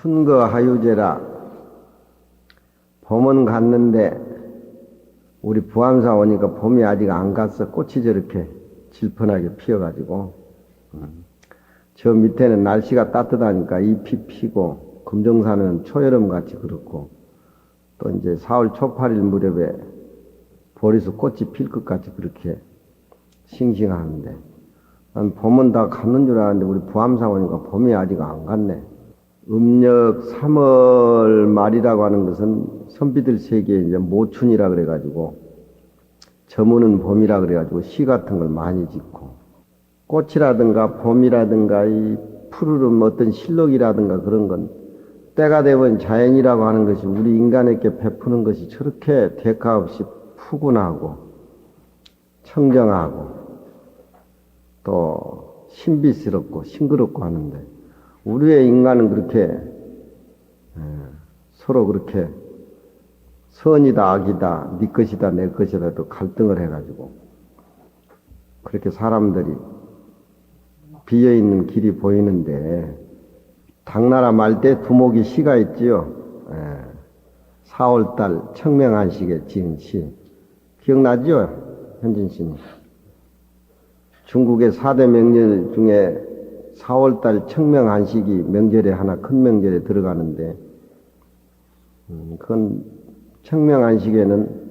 춘거하유제라. 봄은 갔는데 우리 부암사 오니까 봄이 아직 안 갔어. 꽃이 저렇게 질펀하게 피어가지고 저 밑에는 날씨가 따뜻하니까 잎이 피고 금정산은 초여름같이 그렇고 또 이제 4월 초 8일 무렵에 보리수 꽃이 필 것 같이 그렇게 싱싱하는데 난 봄은 다 갔는 줄 알았는데 우리 부암사 오니까 봄이 아직 안 갔네. 음력 3월 말이라고 하는 것은 선비들 세계에 이제 모춘이라 그래가지고 저무는 봄이라 그래가지고 시 같은 걸 많이 짓고 꽃이라든가 봄이라든가 이 푸르름 어떤 실록이라든가 그런 건 때가 되면 자연이라고 하는 것이 우리 인간에게 베푸는 것이 저렇게 대가 없이 푸근하고 청정하고 또 신비스럽고 싱그럽고 하는데 우리의 인간은 그렇게 서로 그렇게 선이다 악이다 네 것이다 내 것이다 또 갈등을 해가지고 그렇게 사람들이 비어있는 길이 보이는데 당나라 말 때 두목이 시가 있지요. 4월달 청명한식에 지은 시 기억나죠? 현진씨님. 중국의 4대 명절 중에 4월달 청명한식이 명절에 하나 큰 명절에 들어가는데 그건 청명한식에는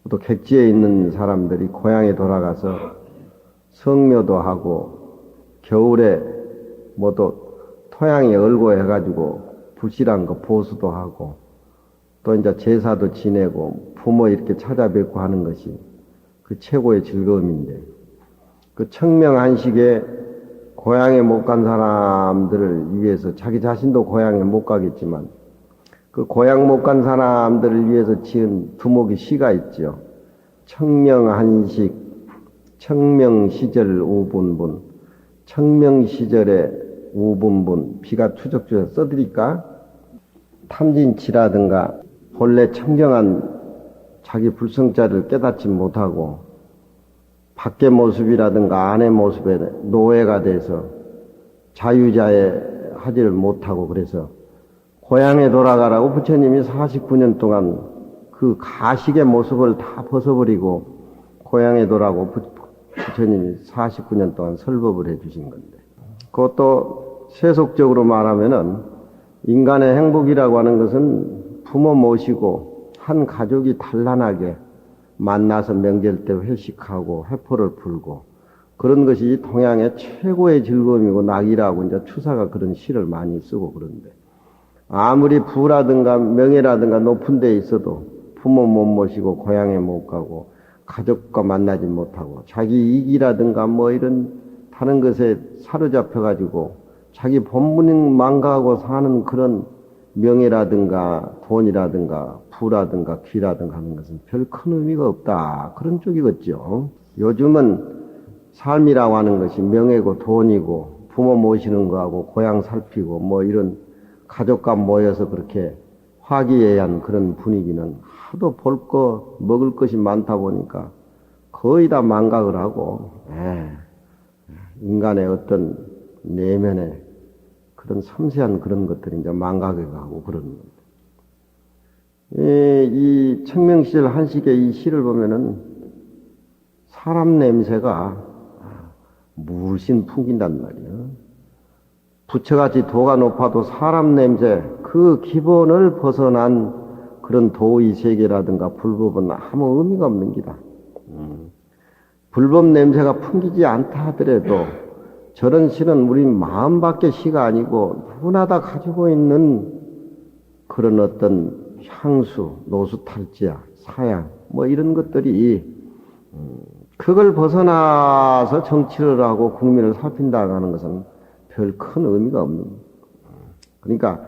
또 객지에 있는 사람들이 고향에 돌아가서 성묘도 하고 겨울에 뭐또 토양에 얼고 해가지고 불실한 거 보수도 하고 또 이제 제사도 지내고 부모 이렇게 찾아뵙고 하는 것이 그 최고의 즐거움인데 그 청명한식에 고향에 못 간 사람들을 위해서 자기 자신도 고향에 못 가겠지만 그 고향 못 간 사람들을 위해서 지은 두목의 시가 있죠. 청명한식 청명시절 우분분 청명시절에 우분분 비가 추적추적 써드릴까? 탐진치라든가 본래 청정한 자기 불성자를 깨닫지 못하고 밖의 모습이라든가 안의 모습에 노예가 돼서 자유자애 하지를 못하고 그래서 고향에 돌아가라고 부처님이 49년 동안 그 가식의 모습을 다 벗어버리고 고향에 돌아가고 부처님이 49년 동안 설법을 해주신 건데 그것도 세속적으로 말하면은 인간의 행복이라고 하는 것은 부모 모시고 한 가족이 단란하게 만나서 명절 때 회식하고 회포를 풀고 그런 것이 동양의 최고의 즐거움이고 낙이라고 이제 추사가 그런 시를 많이 쓰고 그런데 아무리 부라든가 명예라든가 높은 데 있어도 부모 못 모시고 고향에 못 가고 가족과 만나지 못하고 자기 이익이라든가 뭐 이런 다른 것에 사로잡혀 가지고 자기 본분을 망가하고 사는 그런 명예라든가 돈이라든가 부라든가 귀라든가 하는 것은 별 큰 의미가 없다. 그런 쪽이겠죠. 요즘은 삶이라고 하는 것이 명예고 돈이고 부모 모시는 거하고 고향 살피고 뭐 이런 가족과 모여서 그렇게 화기애애한 그런 분위기는 하도 볼 거 먹을 것이 많다 보니까 거의 다 망각을 하고 인간의 어떤 내면에 그런 섬세한 그런 것들이 이제 망각해 가고 그런 겁니다. 이 청명시절 한식의 이 시를 보면은 사람 냄새가 물씬 풍긴단 말이에요. 부처같이 도가 높아도 사람 냄새, 그 기본을 벗어난 그런 도의 세계라든가 불법은 아무 의미가 없는 기다. 불법 냄새가 풍기지 않다 하더라도 저런 시는 우리 마음 밖의 시가 아니고 누구나 다 가지고 있는 그런 어떤 향수, 노수탈지야, 사양, 뭐 이런 것들이 그걸 벗어나서 정치를 하고 국민을 살핀다고 하는 것은 별 큰 의미가 없는 거예요. 그러니까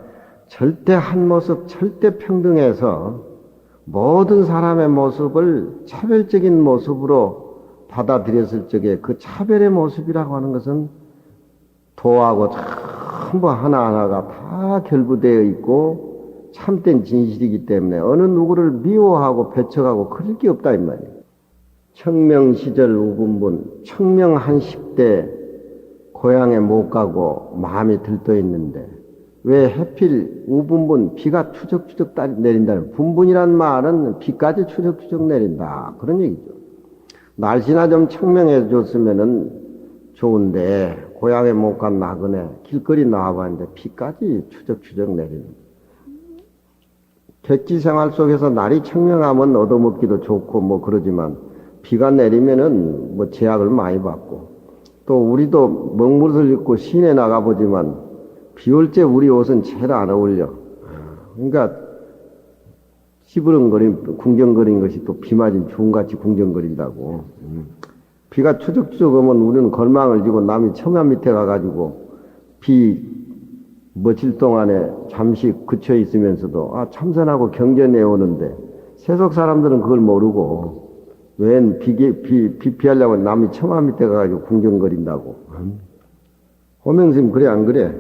절대 한 모습, 절대 평등해서 모든 사람의 모습을 차별적인 모습으로 받아들였을 적에 그 차별의 모습이라고 하는 것은 도하고 전부 하나하나가 다 결부되어 있고 참된 진실이기 때문에 어느 누구를 미워하고 배척하고 그럴 게 없다 이 말이에요. 청명시절 우분분, 청명한 10대 고향에 못 가고 마음이 들떠 있는데 왜 해필 우분분 비가 추적추적 내린다는 분분이란 말은 비까지 추적추적 내린다 그런 얘기죠. 날씨나 좀 청명해 줬으면은 좋은데 고향에 못 간 나그네 길거리 나와봤는데 비까지 추적추적 내리는. 객지 생활 속에서 날이 청명하면 얻어먹기도 좋고 뭐 그러지만 비가 내리면은 뭐 제약을 많이 받고 또 우리도 먹물을 입고 시내 나가보지만 비 올 때 우리 옷은 제일 안 어울려. 그러니까 시부렁거림, 궁정거린 것이 또 비 맞은 주음같이 궁정거린다고. 비가 추적추적 오면 우리는 걸망을 지고 남이 처마 밑에 가가지고 비 며칠 동안에 잠시 그쳐 있으면서도 참선하고 경전해 오는데 세속 사람들은 그걸 모르고 웬 비 피하려고 남이 처마 밑에 가가지고 궁정거린다고. 호명심 그래 안 그래?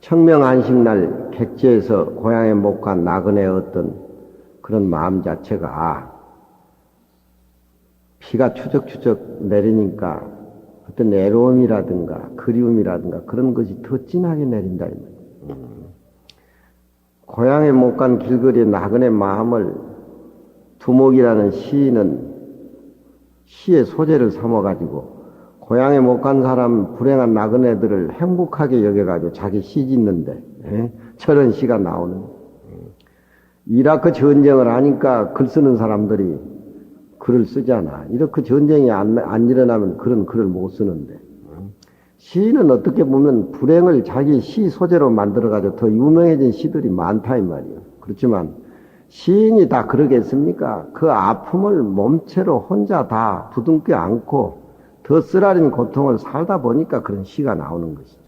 청명한식날 객지에서 고향에 못 간 나그네의 어떤 그런 마음 자체가 비가 추적추적 내리니까 어떤 애로움이라든가 그리움이라든가 그런 것이 더 진하게 내린다. 고향에 못 간 길거리의 나그네 마음을 두목이라는 시인은 시의 소재를 삼아가지고 고향에 못 간 사람 불행한 나그네들을 행복하게 여겨가지고 자기 시 짓는데 저런 시가 나오는. 이라크 전쟁을 하니까 글 쓰는 사람들이 글을 쓰잖아. 이라크 전쟁이 안 일어나면 그런 글을 못 쓰는데. 시인은 어떻게 보면 불행을 자기 시 소재로 만들어가지고 더 유명해진 시들이 많다 이 말이에요. 그렇지만 시인이 다 그러겠습니까? 그 아픔을 몸체로 혼자 다 부둥켜 안고 더 쓰라린 고통을 살다 보니까 그런 시가 나오는 것이죠.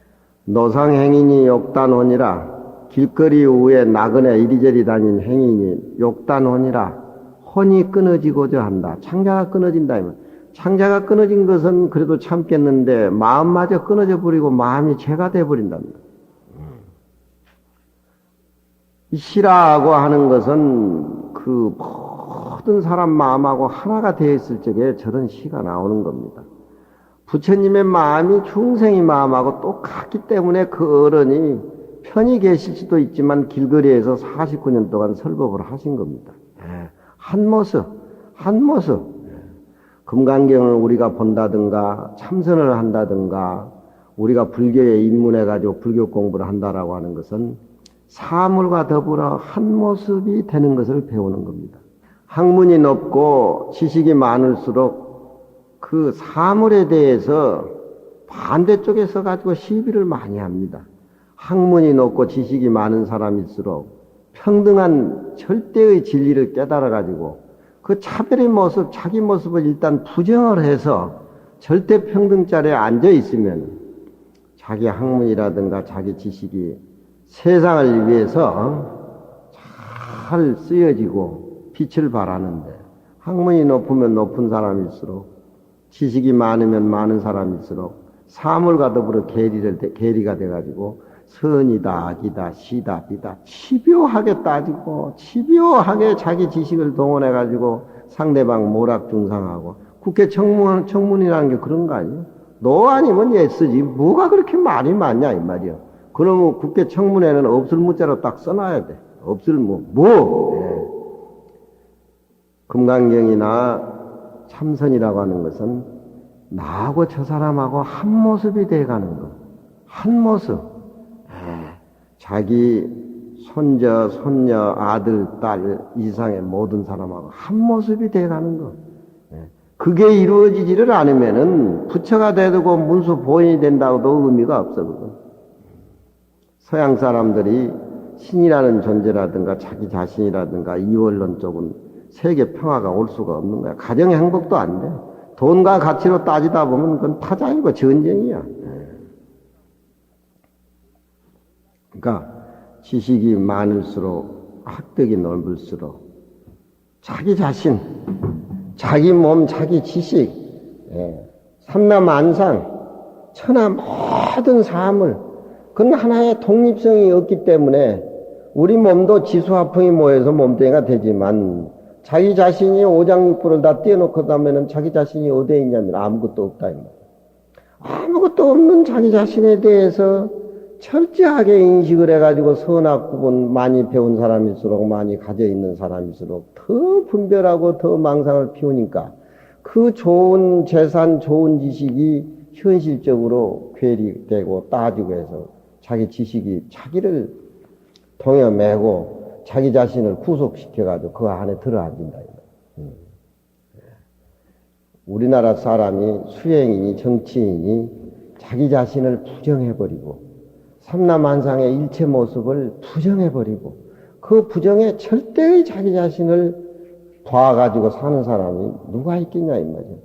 노상행인이 욕단혼이라 길거리 위에 나그네 이리저리 다닌 행인이 욕단혼이라 혼이 끊어지고자 한다. 창자가 끊어진다. 창자가 끊어진 것은 그래도 참겠는데 마음마저 끊어져 버리고 마음이 죄가 돼버린답니다. 이 시라고 하는 것은 그 모든 사람 마음하고 하나가 되어 있을 적에 저런 시가 나오는 겁니다. 부처님의 마음이 중생의 마음하고 똑같기 때문에 그 어른이 편히 계실 수도 있지만 길거리에서 49년 동안 설법을 하신 겁니다. 한 모습. 금강경을 우리가 본다든가 참선을 한다든가 우리가 불교에 입문해가지고 불교 공부를 한다라고 하는 것은 사물과 더불어 한 모습이 되는 것을 배우는 겁니다. 학문이 높고 지식이 많을수록 그 사물에 대해서 반대쪽에 서가지고 시비를 많이 합니다. 학문이 높고 지식이 많은 사람일수록 평등한 절대의 진리를 깨달아가지고 그 차별의 모습, 자기 모습을 일단 부정을 해서 절대 평등 자리에 앉아 있으면 자기 학문이라든가 자기 지식이 세상을 위해서 잘 쓰여지고 빛을 발하는데 학문이 높으면 높은 사람일수록 지식이 많으면 많은 사람일수록 사물과 더불어 계리가 돼가지고 선이다, 악이다, 시다, 비다 치묘하게 따지고 치묘하게 자기 지식을 동원해가지고 상대방 모락중상하고 국회 청문이라는 게 그런 거 아니에요? 너 아니면 얘 쓰지 뭐가 그렇게 말이 많냐 이 말이야. 그러면 국회 청문회는 없을 문자로 딱 써놔야 돼. 없을 금강경이나 참선이라고 하는 것은 나하고 저 사람하고 한 모습이 돼가는 거. 한 모습. 자기 손자, 손녀, 아들, 딸 이상의 모든 사람하고 한 모습이 돼가는 거. 그게 이루어지지를 않으면은 부처가 되고 문수 보인이 된다고도 의미가 없어. 그건. 서양 사람들이 신이라는 존재라든가 자기 자신이라든가 이원론 쪽은 세계 평화가 올 수가 없는 거야. 가정 행복도 안 돼. 돈과 가치로 따지다 보면 그건 타작이고 전쟁이야. 그러니까 지식이 많을수록 학덕이 넓을수록 자기 자신, 자기 몸, 자기 지식, 삼라만상, 천하 모든 사물 그건 하나의 독립성이 없기 때문에 우리 몸도 지수화풍이 모여서 몸뚱이가 되지만 자기 자신이 오장육부를 다 떼어놓고 나면은 자기 자신이 어디에 있냐면 아무것도 없다. 아무것도 없는 자기 자신에 대해서 철저하게 인식을 해가지고 선악구분 많이 배운 사람일수록 많이 가져있는 사람일수록 더 분별하고 더 망상을 피우니까 그 좋은 재산, 좋은 지식이 현실적으로 괴리되고 따지고 해서 자기 지식이 자기를 동여매고 자기 자신을 구속시켜가지고 그 안에 들어앉는다. 우리나라 사람이 수행인이 정치인이 자기 자신을 부정해버리고 삼라만상의 일체 모습을 부정해버리고 그 부정에 절대의 자기 자신을 봐가지고 사는 사람이 누가 있겠냐 이 말이야.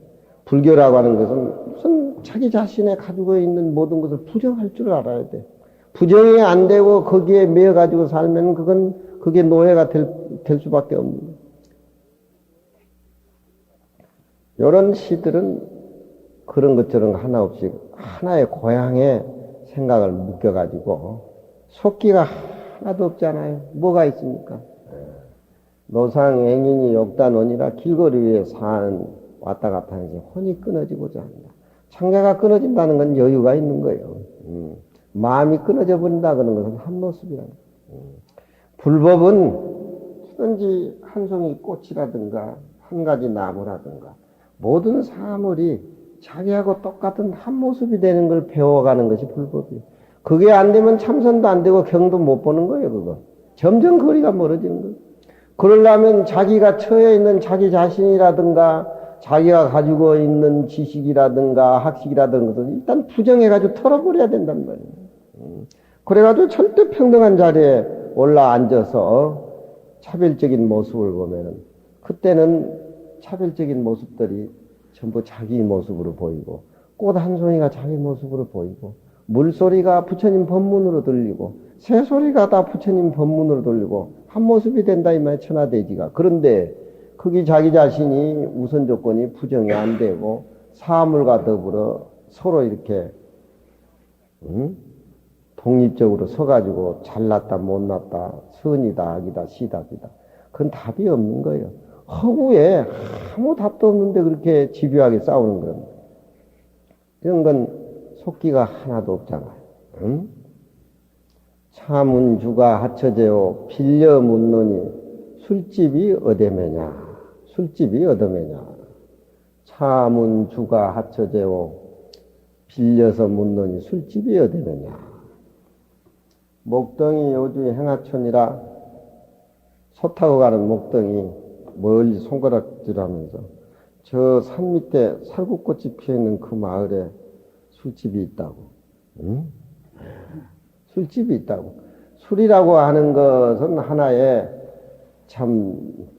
불교라고 하는 것은 무슨 자기 자신에 가지고 있는 모든 것을 부정할 줄 알아야 돼. 부정이 안 되고 거기에 매여가지고 살면 그게 노예가 될 수밖에 없는 거야. 이런 시들은 그런 것처럼 하나 없이 하나의 고향에 생각을 묶여가지고 속기가 하나도 없잖아요. 뭐가 있습니까? 노상행인이 욕단원이라 길거리 위에 사는 왔다 갔다 하면서 혼이 끊어지고자 한다. 창자가 끊어진다는 건 여유가 있는 거예요. 마음이 끊어져 버린다 그런 것은 한 모습이라. 불법은 뭐든지 한 송이 꽃이라든가 한 가지 나무라든가 모든 사물이 자기하고 똑같은 한 모습이 되는 걸 배워가는 것이 불법이에요. 그게 안 되면 참선도 안 되고 경도 못 보는 거예요, 그거. 점점 거리가 멀어지는 거예요. 그러려면 자기가 처해 있는 자기 자신이라든가 자기가 가지고 있는 지식이라든가 학식이라든가 것을 일단 부정해가지고 털어버려야 된단 말이에요. 그래가지고 절대 평등한 자리에 올라 앉아서 차별적인 모습을 보면은 그때는 차별적인 모습들이 전부 자기 모습으로 보이고 꽃 한 송이가 자기 모습으로 보이고 물소리가 부처님 법문으로 들리고 새소리가 다 부처님 법문으로 들리고 한 모습이 된다 이 말이야 천하대지가. 그런데 거기 자기 자신이 우선 조건이 부정이 안 되고 사물과 더불어 서로 이렇게 독립적으로 서가지고 잘났다 못났다 선이다 악이다 시답이다 그건 답이 없는 거예요. 허구에 아무 답도 없는데 그렇게 집요하게 싸우는 겁니다. 이런 건 속기가 하나도 없잖아요. 응? 차문주가 하처제요 빌려 묻노니 술집이 어디매냐. 술집이 어디매냐. 차문주가 하처제요 빌려서 묻노니 술집이 어디매냐. 목동이 요주 행하촌이라 소 타고 가는 목동이 멀리 손가락질하면서 저 산 밑에 살구꽃이 피어있는 그 마을에 술집이 있다고. 응? 술집이 있다고. 술이라고 하는 것은 하나의 참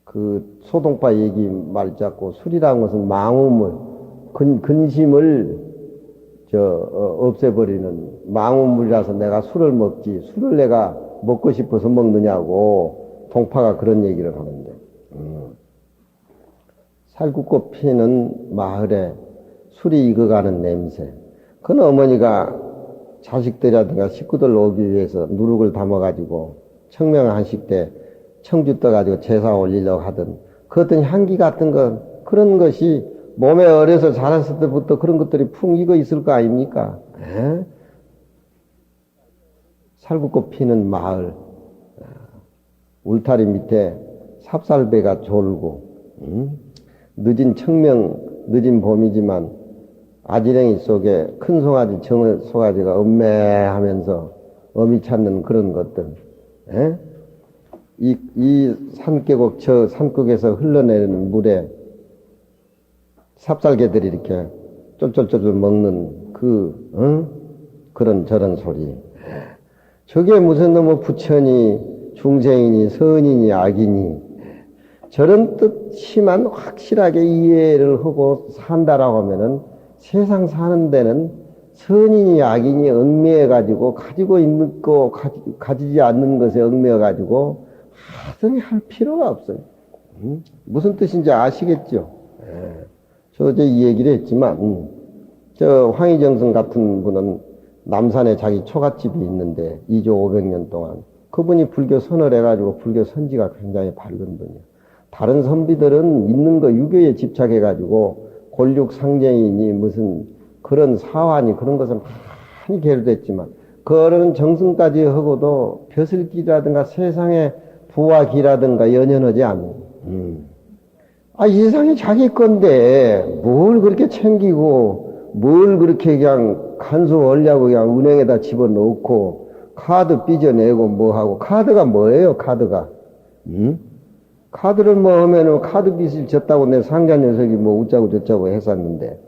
그 소동파 얘기 말 잡고 술이라는 것은 망음을 근심을 없애버리는 망음물이라서 내가 술을 먹지 술을 내가 먹고 싶어서 먹느냐고 동파가 그런 얘기를 하는데 살구꽃 피는 마을에 술이 익어가는 냄새. 그건 어머니가 자식들이라든가 식구들 오기 위해서 누룩을 담아가지고 청명한식 때 청주 떠가지고 제사 올리려고 하던 그 어떤 향기 같은 것 그런 것이 몸에 어려서 자랐을 때부터 그런 것들이 풍 익어 있을 거 아닙니까? 에? 살구꽃 피는 마을 울타리 밑에 삽살배가 졸고 늦은 청명 늦은 봄이지만 아지랭이 속에 큰 송아지 정을 송아지가 음매하면서 어미 찾는 그런 것들. 에? 이 산계곡 저 산국에서 흘러내리는 물에 삽살개들이 이렇게 쫄쫄쫄쫄 먹는 그런 저런 소리. 저게 무슨 놈의 부처니 중생이니 선이니 악이니 저런 뜻이만 확실하게 이해를 하고 산다라고 하면은 세상 사는 데는 선이니 악이니 얽매여가지고 가지고 있는 거 가지지 않는 것에 얽매여가지고 하등히 할 필요가 없어요. 무슨 뜻인지 아시겠죠? 저 어제 이 얘기를 했지만 저 황희정선 같은 분은 남산에 자기 초가집이 있는데 2조 500년 동안 그분이 불교 선을 해가지고 불교 선지가 굉장히 밝은 분이에요. 다른 선비들은 있는 거 유교에 집착해가지고 골육 상제이니 무슨 그런 사화니 그런 것을 많이 계류됐지만 그런 정승까지 하고도 벼슬길이라든가 세상의 부와 기라든가 연연하지 않는. 이 세상이 자기 건데 뭘 그렇게 챙기고 뭘 그렇게 그냥 간수 얼려고 그냥 은행에다 집어넣고 카드 삐져내고 뭐하고. 카드가 뭐예요, 카드가? 카드를 뭐 하면은 카드 빚을 졌다고 내 상자 녀석이 뭐 웃자고 저쩌고 했었는데,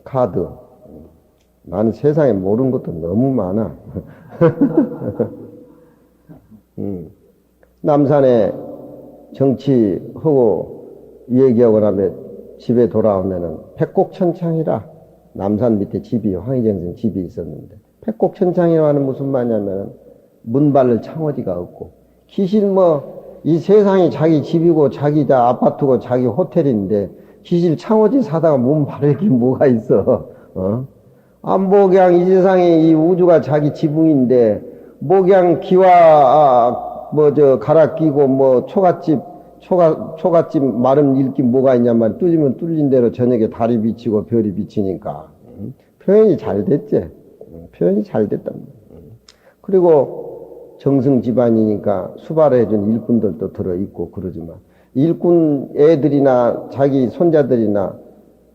카드. 나는 세상에 모르는 것도 너무 많아. 남산에 정치하고 얘기하고 나면 집에 돌아오면은 백곡천창이라. 남산 밑에 집이, 황희정선 집이 있었는데, 백곡천창이라는 무슨 말이냐면 문발을 창호지가 없고, 기실 이 세상이 자기 집이고 자기 아파트고 자기 호텔인데 기실 창호지 사다가 문 바를 게 뭐가 있어? 그냥 이 세상에 이 우주가 자기 지붕인데 그냥 기와 갈아 끼고 초가집 마름 읽기 뭐가 있냐면 뚫리면 뚫린 대로 저녁에 달이 비치고 별이 비치니까. 표현이 잘 됐지? 표현이 잘 됐단 말이야. 그리고 정승 집안이니까 수발해준 일꾼들도 들어있고 그러지만 일꾼 애들이나 자기 손자들이나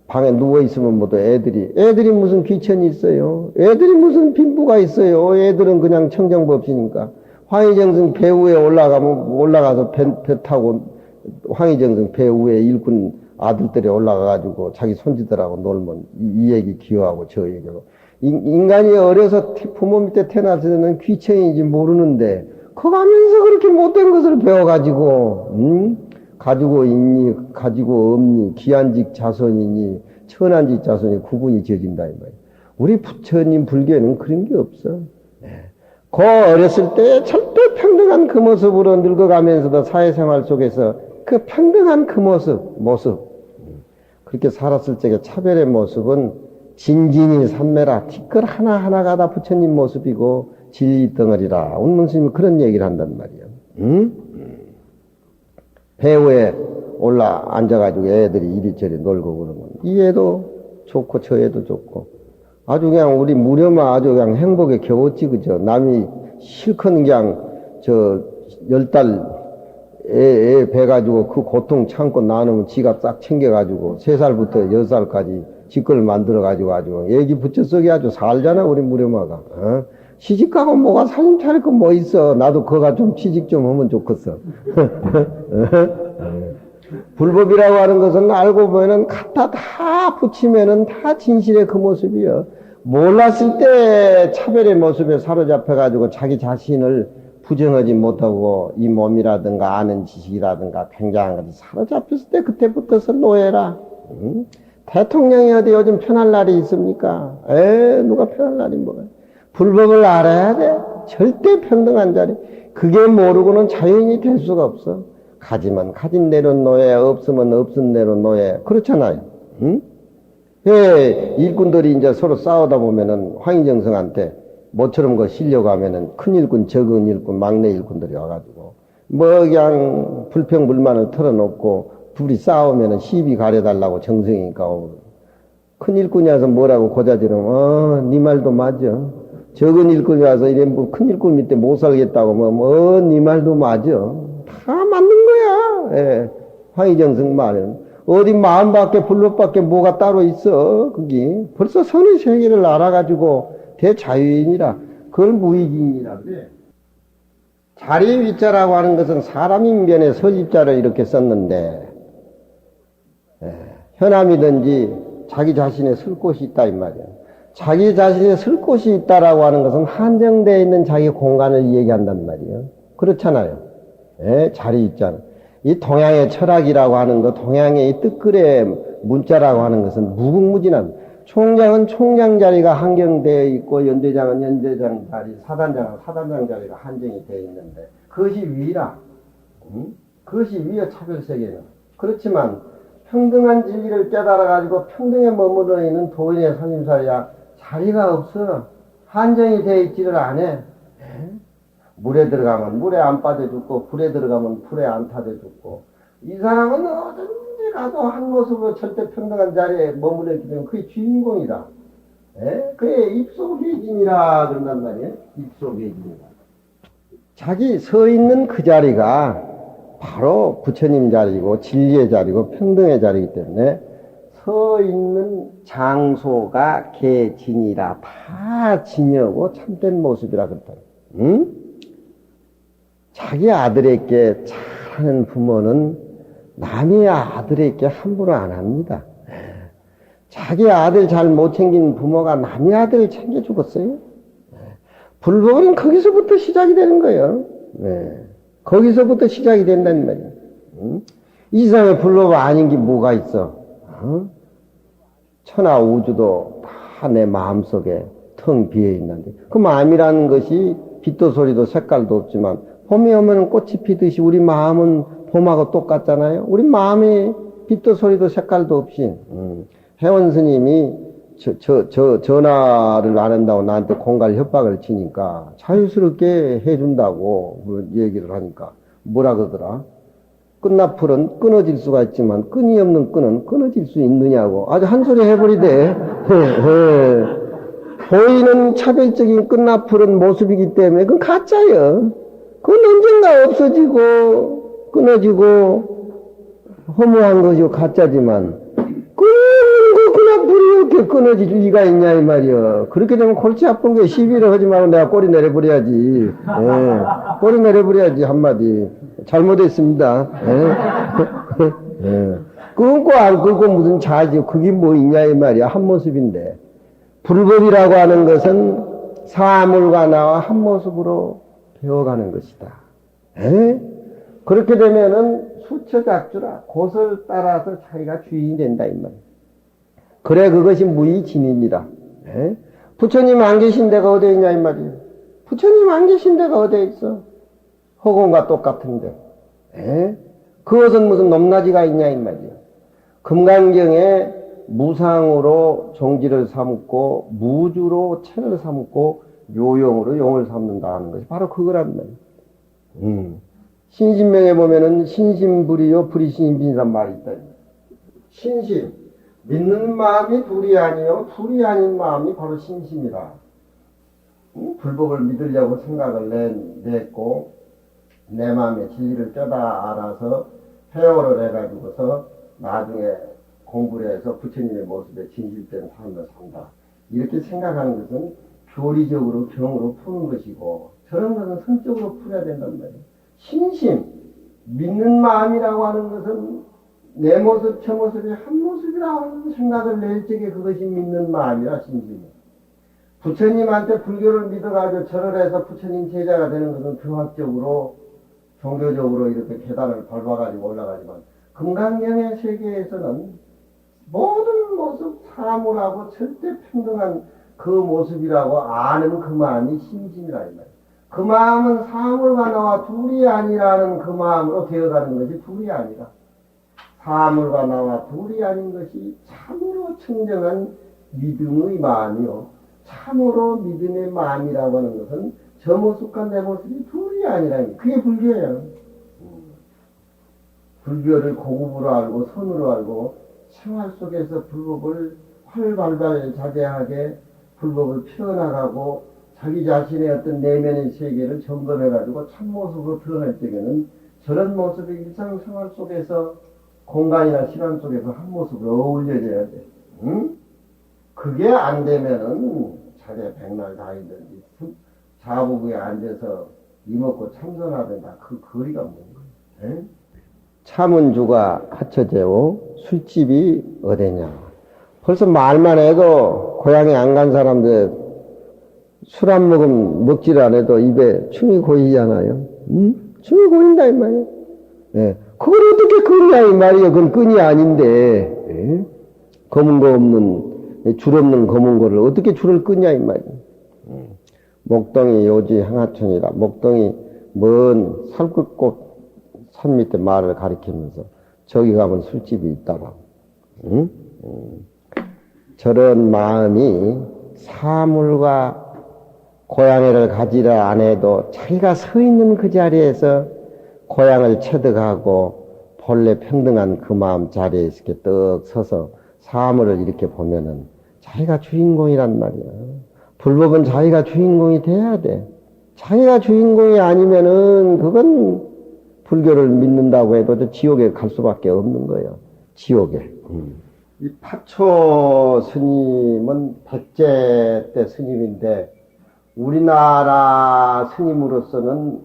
방에 누워있으면 모두 애들이 무슨 귀천이 있어요? 애들이 무슨 빈부가 있어요? 애들은 그냥 청정법시니까. 황희정승 배 위에 올라가서 배 타고 황희정승 배 위에 일꾼 아들들이 올라가가지고 자기 손지들하고 놀면 이 얘기 기여하고 저 얘기하고. 인간이 어려서 부모 밑에 태어나서는 귀천인지 모르는데 그거 하면서 그렇게 못된 것을 배워가지고 가지고 있니 가지고 없니 기한직 자손이니 천한직 자손이 구분이 지어진다 이 말이야. 우리 부처님 불교에는 그런 게 없어. 그 어렸을 때 절대 평등한 그 모습으로 늙어가면서도 사회생활 속에서 그 평등한 그 모습 그렇게 살았을 적에 차별의 모습은 진진이 삼매라 티끌 하나하나가 다 부처님 모습이고 진리 덩어리라. 운문스님이 그런 얘기를 한단 말이야. 배 위에 올라 앉아가지고 애들이 이리저리 놀고 그러면 이 애도 좋고 저 애도 좋고 아주 그냥 우리 무렴아 아주 그냥 행복에 겨웠지 그죠. 남이 실컷 그냥 10달 애 배가지고 그 고통 참고 나누면 지가 싹 챙겨가지고 3살부터 10살까지 지걸 만들어가지고 아주 애기 부처 속에 아주 살잖아 우리 무렴아가. 시집가고 뭐가 살림 차릴 거 뭐 있어. 나도 그가 좀 취직 좀 하면 좋겠어. 불법이라고 하는 것은 알고 보면은 갖다 다 붙이면은 다 진실의 그 모습이요. 몰랐을 때 차별의 모습에 사로잡혀가지고 자기 자신을 부정하지 못하고 이 몸이라든가 아는 지식이라든가 굉장한 것이 사로잡혔을 때 그때부터서 노예라. 대통령이 어디 요즘 편할 날이 있습니까? 누가 편할 날이 뭐야? 불법을 알아야 돼. 절대 평등한 자리. 그게 모르고는 자유인이 될 수가 없어. 가지면 가진 대로 노예, 없으면 없은 대로 노예. 그렇잖아요. 일꾼들이 이제 서로 싸우다 보면은 황희정성한테 모처럼 그 실려고 하면은 큰 일꾼, 적은 일꾼, 막내 일꾼들이 와가지고 그냥 불평불만을 털어놓고 둘이 싸우면은 시비 가려달라고 정성이니까 큰 일꾼이 와서 뭐라고 고자지르면 네 말도 맞아. 적은 일꾼이 와서 이래 큰 일꾼 밑에 못 살겠다고 네 말도 맞아. 다 맞는 거야. 황희정성 말은 어디 마음밖에 불법밖에 뭐가 따로 있어. 그게 벌써 선의 세계를 알아가지고 대자유인이라 그걸 무의기인이라 그래. 자리 위자라고 하는 것은 사람 인변에 서집자를 이렇게 썼는데 현암이든지 자기 자신에 쓸 곳이 있다 이 말이야. 자기 자신에 쓸 곳이 있다라고 하는 것은 한정되어 있는 자기 공간을 얘기한단 말이에요. 그렇잖아요. 자리 있잖아. 이 동양의 철학이라고 하는 것, 동양의 이 뜻글의 문자라고 하는 것은 무궁무진한. 총장은 총장 자리가 한정되어 있고 연대장은 연대장 자리, 사단장은 사단장 자리가 한정이 되어 있는데 그것이 위라. 그것이 위의 차별세계는. 그렇지만 평등한 진리를 깨달아가지고 평등에 머물러 있는 도인의 선임살이야 자리가 없어. 한정이 되어 있지를 않아. 물에 들어가면 물에 안 빠져 죽고 불에 들어가면 불에 안 타져 죽고 이 사람은 어딘지 가도 한 모습으로 절대 평등한 자리에 머물러 있기 때문에 그게 주인공이다. 그게 입속계진이라 그런단 말이에요. 입속계진이라. 자기 서 있는 그 자리가 바로 부처님 자리고 진리의 자리고 평등의 자리이기 때문에 서 있는 장소가 계진이라. 다 진여고 참된 모습이라 그랬다. 응? 자기 아들에게 잘하는 부모는 남의 아들에게 함부로 안 합니다. 자기 아들 잘 못 챙긴 부모가 남의 아들을 챙겨 주겠어요? 불법은 거기서부터 시작이 되는 거예요. 거기서부터 시작이 된다는 말이에요. 이 세상에 불법 아닌 게 뭐가 있어? 천하 우주도 다 내 마음속에 텅 비어 있는데 그 마음이라는 것이 빛도 소리도 색깔도 없지만 봄이 오면 꽃이 피듯이 우리 마음은 봄하고 똑같잖아요. 우리 마음이 빛도 소리도 색깔도 없이 회원 스님이 전화를 안 한다고 나한테 공갈 협박을 치니까 자유스럽게 해준다고 얘기를 하니까 뭐라 그러더라? 끝나풀은 끊어질 수가 있지만 끈이 없는 끈은 끊어질 수 있느냐고 아주 한 소리 해버리대. 보이는 차별적인 끝나풀은 모습이기 때문에 그건 가짜예요. 그건 언젠가 없어지고 끊어지고 허무한 것이고 가짜지만 끝나풀이 이렇게 끊어질 리가 있냐 이 말이야. 그렇게 되면 골치 아픈 게 시비를 하지 말고 내가 꼬리 내려버려야지. 꼬리 내려버려야지 한마디. 잘못했습니다. 끊고 안 끊고 무슨 자지 그게 뭐 있냐 이 말이야. 한 모습인데 불법이라고 하는 것은 사물과 나와 한 모습으로 배워가는 것이다. 그렇게 되면은 수처작주라 곳을 따라서 자기가 주인이 된다 이 말이야. 그래 그것이 무의진입니다. 부처님 안 계신 데가 어디에 있냐 이 말이에요. 부처님 안 계신 데가 어디에 있어. 허공과 똑같은데. 그것은 무슨 높낮이가 있냐 이 말이에요. 금강경에 무상으로 종지를 삼고 무주로 체를 삼고 요용으로 용을 삼는다 하는 것이 바로 그거란 말이에요. 신신명에 보면은 신심불이요 불이신심이란 말이 있다. 신심 믿는 마음이 둘이 아니요 둘이 아닌 마음이 바로 신심이라. 불법을 믿으려고 생각을 냈고 내 마음의 진리를 껴다 알아서 회오를 해가지고서 나중에 공부를 해서 부처님의 모습에 진실된 삶을 산다. 이렇게 생각하는 것은 교리적으로 경으로 푸는 것이고 저런 것은 성적으로 풀어야 된단 말이에요. 신심, 믿는 마음이라고 하는 것은 내 모습, 저 모습이 한 모습이라고 하는 생각을 낼 적에 그것이 믿는 마음이라 신심이에요. 부처님한테 불교를 믿어가지고 절을 해서 부처님 제자가 되는 것은 교학적으로 종교적으로 이렇게 계단을 밟아가지고 올라가지만 금강경의 세계에서는 모든 모습 사물하고 절대 평등한 그 모습이라고 아는 그 마음이 신심이라 이 말이에요. 그 마음은 사물과 나와 둘이 아니라는 그 마음으로 되어가는 것이 둘이 아니라 사물과 나와 둘이 아닌 것이 참으로 청정한 믿음의 마음이요. 참으로 믿음의 마음이라고 하는 것은 저 모습과 내 모습이 둘이 아니라는 게 그게 불교예요. 불교를 고급으로 알고 선으로 알고 생활 속에서 불법을 활발발 자제하게 불법을 피워나가고 자기 자신의 어떤 내면의 세계를 점검해가지고 참모습으로 드러낼 적에는 저런 모습이 일상생활 속에서 공간이나 시간 속에서 한 모습으로 어울려져야 돼. 그게 안 되면은 자기 백날 다니든지 자부부에 앉아서 이먹고 참선하든가 그 거리가 뭔가. 참은주가 하처제오 술집이 어디냐. 벌써 말만 해도 고향에 안 간 사람들 술 안 먹지를 안 해도 입에 춤이 고이잖아요. 춤이 고인다 이 말이에요. 그걸 어떻게 끄냐 이 말이에요. 그건 끈이 아닌데. 검은 거 없는 줄 없는 검은 거를 어떻게 줄을 끄냐 이 말이에요. 목동이 요지 항하천이라 목동이 먼 살끝꽃 산 밑에 말을 가리키면서 저기 가면 술집이 있다고. 저런 마음이 사물과 고향애를 가지라 안 해도 자기가 서 있는 그 자리에서 고향을 체득하고 본래 평등한 그 마음 자리에 이렇게 떡 서서 사물을 이렇게 보면은 자기가 주인공이란 말이야. 불법은 자기가 주인공이 돼야 돼. 자기가 주인공이 아니면은 그건 불교를 믿는다고 해도 지옥에 갈 수밖에 없는 거예요. 지옥에. 이 파초 스님은 백제 때 스님인데 우리나라 스님으로서는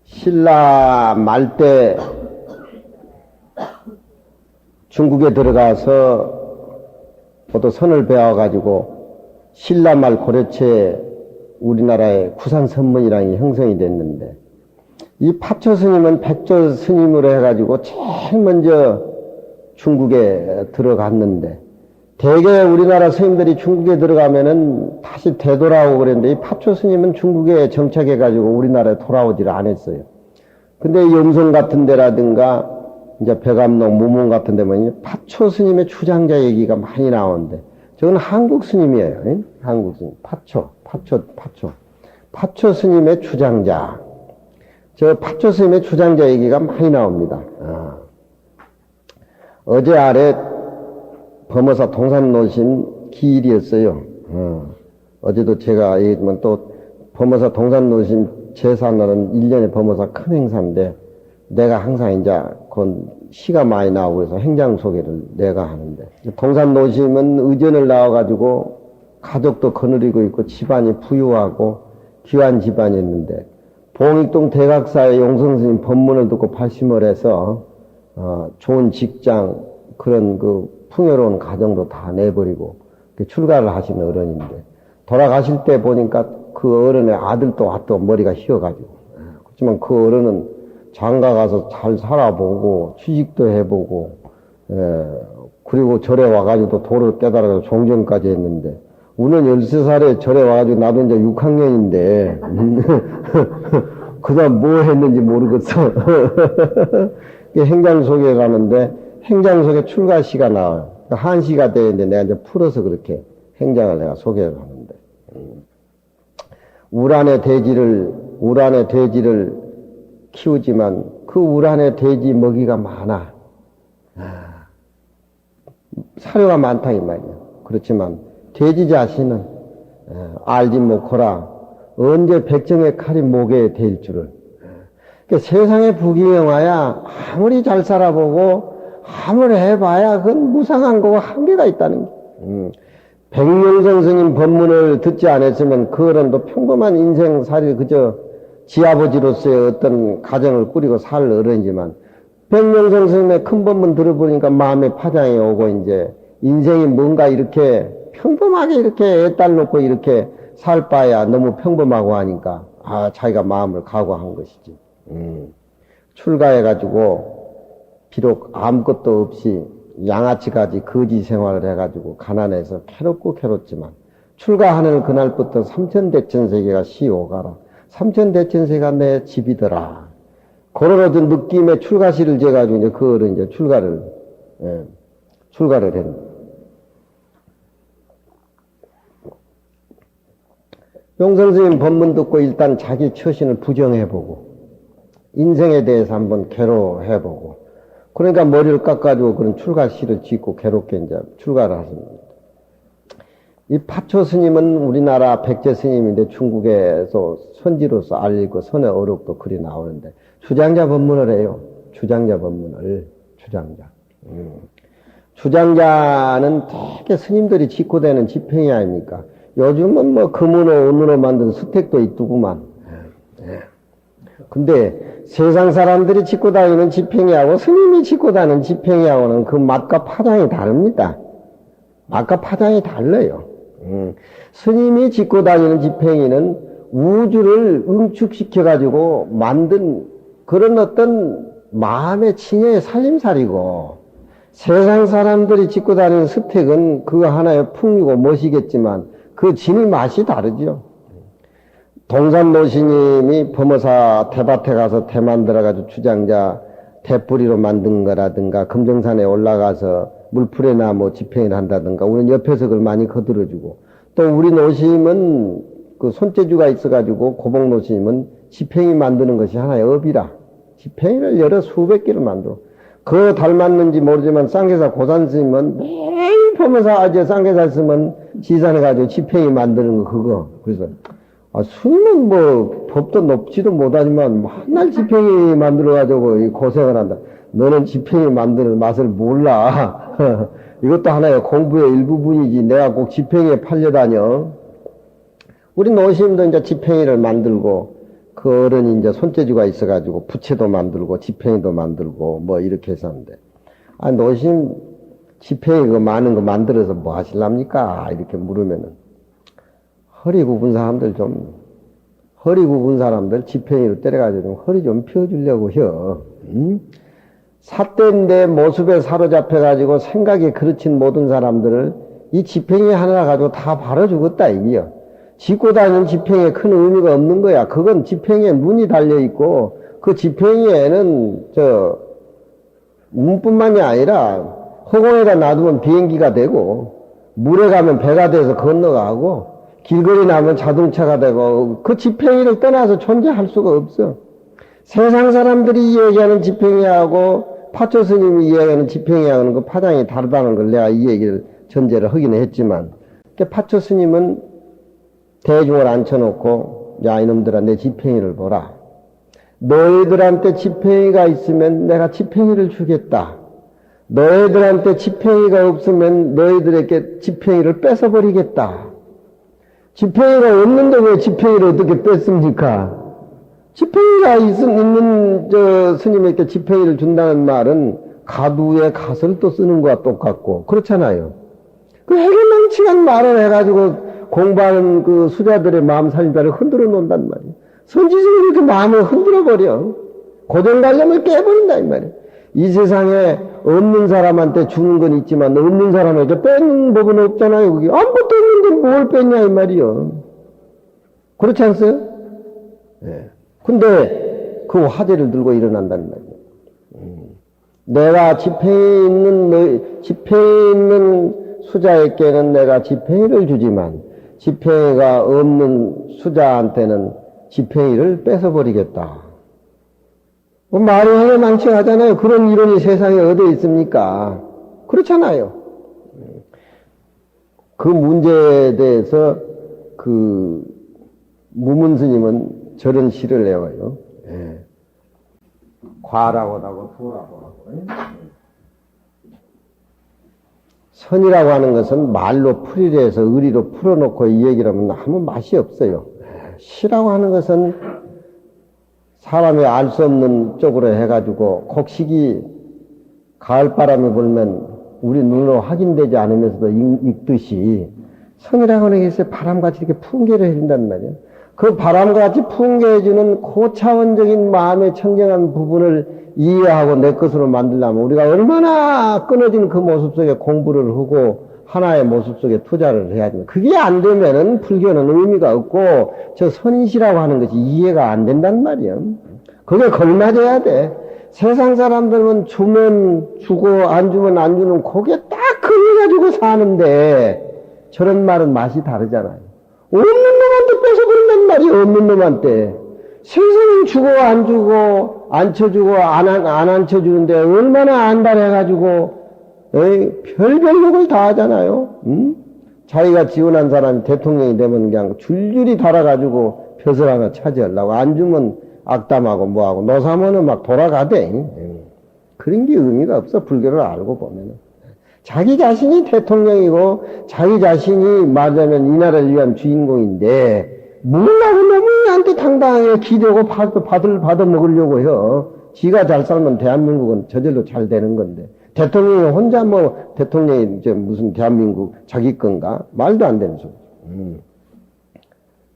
신라 말 때 중국에 들어가서 모두 선을 배워가지고 신라말 고려체 우리나라의 구산선문이라는 게 형성이 됐는데 이 파초 스님은 백조 스님으로 해가지고 제일 먼저 중국에 들어갔는데 대개 우리나라 스님들이 중국에 들어가면은 다시 되돌아오고 그랬는데 이 파초 스님은 중국에 정착해가지고 우리나라에 돌아오지를 않았어요. 근데 영성 같은 데라든가 이제 백암동, 무문 같은 데면 파초 스님의 주장자 얘기가 많이 나오는데 저건 한국 스님이에요. 응? 한국 스님. 파초 스님의 주장자. 저 파초 스님의 주장자 얘기가 많이 나옵니다. 어제 아래 범어사 동산노심 기일이었어요. 어제도 제가 얘기했지만 또 범어사 동산노심 제사날은 1년에 범어사 큰 행사인데 내가 항상 이제 그 시가 많이 나오고 해서 행장 소개를 내가 하는데 동산노심은 의전을 나와가지고 가족도 거느리고 있고 집안이 부유하고 귀한 집안이었는데 봉익동 대각사의 용성스님 법문을 듣고 발심을 해서 좋은 직장 그런 그 풍요로운 가정도 다 내버리고 출가를 하신 어른인데 돌아가실 때 보니까 그 어른의 아들도 와또 머리가 휘어가지고 그렇지만 그 어른은 장가 가서 잘 살아보고 취직도 해보고 그리고 절에 와가지고 도를 깨달아서 종전까지 했는데 우는 13살에 절에 와가지고 나도 이제 6학년인데 그 다음 뭐 했는지 모르겠어. 행장 소개에 가는데 행장 소개 출가시가 나와요. 한시가 되는데 내가 이제 풀어서 그렇게 행장을 내가 소개를 하는데 우란의 돼지를 키우지만 그 우란의 돼지 먹이가 많아. 사료가 많다 이 말이야. 그렇지만 돼지 자신은 알지 못하라. 언제 백정의 칼이 목에 댈 줄을. 그러니까 세상에 부귀영화야 아무리 잘 살아보고 아무리 해봐야 그건 무상한 거고 한계가 있다는 게. 백명성 스님 법문을 듣지 않았으면 그 어른도 평범한 인생살이 그저 지아버지로서의 어떤 가정을 꾸리고 살 어른이지만 백명성 스님의 큰 법문 들어보니까 마음에 파장이 오고 이제 인생이 뭔가 이렇게 평범하게 이렇게 애딸 놓고 이렇게 살 바야 너무 평범하고 하니까 자기가 마음을 각오한 것이지. 출가해가지고 비록 아무것도 없이 양아치까지 거지 생활을 해가지고 가난해서 괴롭지만 출가하는 그날부터 삼천대천세계가 시오가라. 삼천대천세가 내 집이더라. 그런 어떤 느낌의 출가시를 재가지고 이제 그거를 이제 출가를 했는. 용성스님 법문 듣고 일단 자기 처신을 부정해보고 인생에 대해서 한번 괴로워해보고 그러니까 머리를 깎아주고 그런 출가시를 짓고 괴롭게 이제 출가를 하십니다. 이 파초 스님은 우리나라 백제 스님인데 중국에서 선지로서 알리고 선의 어록도 글이 나오는데 주장자 법문을 해요. 주장자 법문을. 주장자는 되게 스님들이 짓고 되는 지팽이 아닙니까? 요즘은 뭐 금으로 은으로 만든 스택도 있더구만. 근데 세상 사람들이 짓고 다니는 지팽이하고 스님이 짓고 다니는 지팽이하고는 그 맛과 파장이 다릅니다. 맛과 파장이 달라요. 스님이 짓고 다니는 지팽이는 우주를 응축시켜가지고 만든 그런 어떤 마음의 칭의 살림살이고 세상 사람들이 짓고 다니는 스택은 그거 하나의 풍류고 멋이겠지만 그 진의 맛이 다르죠. 동산노스님이 범어사 대밭에 가서 대 만들어가지고 주장자 대뿌리로 만든 거라든가 금정산에 올라가서 물풀에나 뭐 집행을 한다든가 우리는 옆에서 그걸 많이 거들어주고 또 우리 노심은 그 손재주가 있어가지고 고봉노심은 집행이 만드는 것이 하나의 업이라 집행이를 여러 수백 개를 만들어 그거 닮았는지 모르지만 쌍계사 고산 스님은 매일 보면서 아주 쌍계사 스님은 지산해가지고 지팽이 만드는 거 그거. 그래서 스님은 뭐 법도 높지도 못하지만 맨날 지팽이 만들어가지고 고생을 한다. 너는 지팽이 만드는 맛을 몰라. 이것도 하나의 공부의 일부분이지. 내가 꼭 지팽이에 팔려다녀. 우리 노심도 이제 지팽이를 만들고, 그 어른이 이제 손재주가 있어가지고 부채도 만들고 지팽이도 만들고 뭐 이렇게 했었는데, 노심 지팽이 그 많은 거 만들어서 뭐 하실랍니까? 이렇게 물으면은, 허리 굽은 사람들 지팽이로 때려가지고 좀 허리 좀 펴주려고 혀. 삿대인데 모습에 사로잡혀가지고 생각이 그르친 모든 사람들을 이 지팽이 하나 가지고 다 바로 죽었다 이게요. 짚고 다니는 지팽이에 큰 의미가 없는 거야. 그건 지팽이에 눈이 달려있고 그 지팽이에는 운뿐만이 아니라 허공에다 놔두면 비행기가 되고 물에 가면 배가 돼서 건너가고 길거리 나면 자동차가 되고 그 지팽이를 떠나서 존재할 수가 없어. 세상 사람들이 이야기하는 지팽이하고 파초 스님이 이야기하는 지팽이하고는 그 파장이 다르다는 걸 내가 이 얘기를 전제를 하긴 했지만, 파초 스님은 대중을 앉혀놓고 야 이놈들아 내 지팽이를 보라. 너희들한테 지팽이가 있으면 내가 지팽이를 주겠다. 너희들한테 지팽이가 없으면 너희들에게 지팽이를 뺏어버리겠다. 지팽이가 없는데 왜 지팽이를 어떻게 뺐습니까? 지팽이가 있는 스님에게 지팽이를 준다는 말은 가두에 갓을 또 쓰는 거와 똑같고 그렇잖아요. 그 해결망측한 말을 해가지고 공부하는 그 수자들의 마음 살림자를 흔들어 놓는단 말이에요. 선지식이 이렇게 마음을 흔들어 버려. 고정관념을 깨버린다 이 말이에요. 이 세상에 없는 사람한테 주는 건 있지만 없는 사람에게 빼는 법은 없잖아요. 그게 아무것도 없는데 뭘 뺐냐 이 말이요. 그렇지 않습니까? 예. 근데 그 화제를 들고 일어난다는 말이에요. 내가 지팽이 있는 수자에게는 내가 지팽이를 주지만 지팽이가 없는 수자한테는 지팽이를 뺏어버리겠다. 말이 해망치하잖아요. 그런 이론이 세상에 어디 있습니까? 그렇잖아요. 그 문제에 대해서 그 무문스님은 저런 시를 내어요. 예. 과라고 하고 도라고 하고. 선이라고 하는 것은 말로 풀이를 해서 의리로 풀어놓고 이 얘기를 하면 아무 맛이 없어요. 시라고 하는 것은 사람이 알 수 없는 쪽으로 해가지고 곡식이 가을바람이 불면 우리 눈으로 확인되지 않으면서도 읽듯이 선이라고 하는 것이 바람같이 이렇게 풍계를 해준단 말이에요. 그 바람같이 풍겨해주는 고차원적인 마음의 청정한 부분을 이해하고 내 것으로 만들려면 우리가 얼마나 끊어진 그 모습 속에 공부를 하고 하나의 모습 속에 투자를 해야 됩니다. 그게 안 되면은 불교는 의미가 없고 저 선인시라고 하는 것이 이해가 안 된단 말이에요. 그게 걸맞아야 돼. 세상 사람들은 주면 주고 안 주면 안 주는 그게 딱 걸려가지고 사는데 저런 말은 맛이 다르잖아요. 없는 놈한테 뺏어버린단 말이에요. 없는 놈한테. 세상은 주고 안 주고 안 쳐주고 안 앉혀주는데 얼마나 안달해가지고 별별 욕을 다 하잖아요. 자기가 지원한 사람이 대통령이 되면 그냥 줄줄이 달아가지고 벼슬 하나 차지하려고 안 주면 악담하고 뭐하고 노사모는 막 돌아가대. 그런 게 의미가 없어. 불교를 알고 보면은. 자기 자신이 대통령이고 자기 자신이 말하자면 이 나라를 위한 주인공인데 뭐라고 너무한테 당당하게 기대고 받아 먹으려고 해요. 지가 잘 살면 대한민국은 저절로 잘 되는 건데 대통령이 혼자 뭐 대통령이 이제 무슨 대한민국 자기 건가? 말도 안 되는 소리.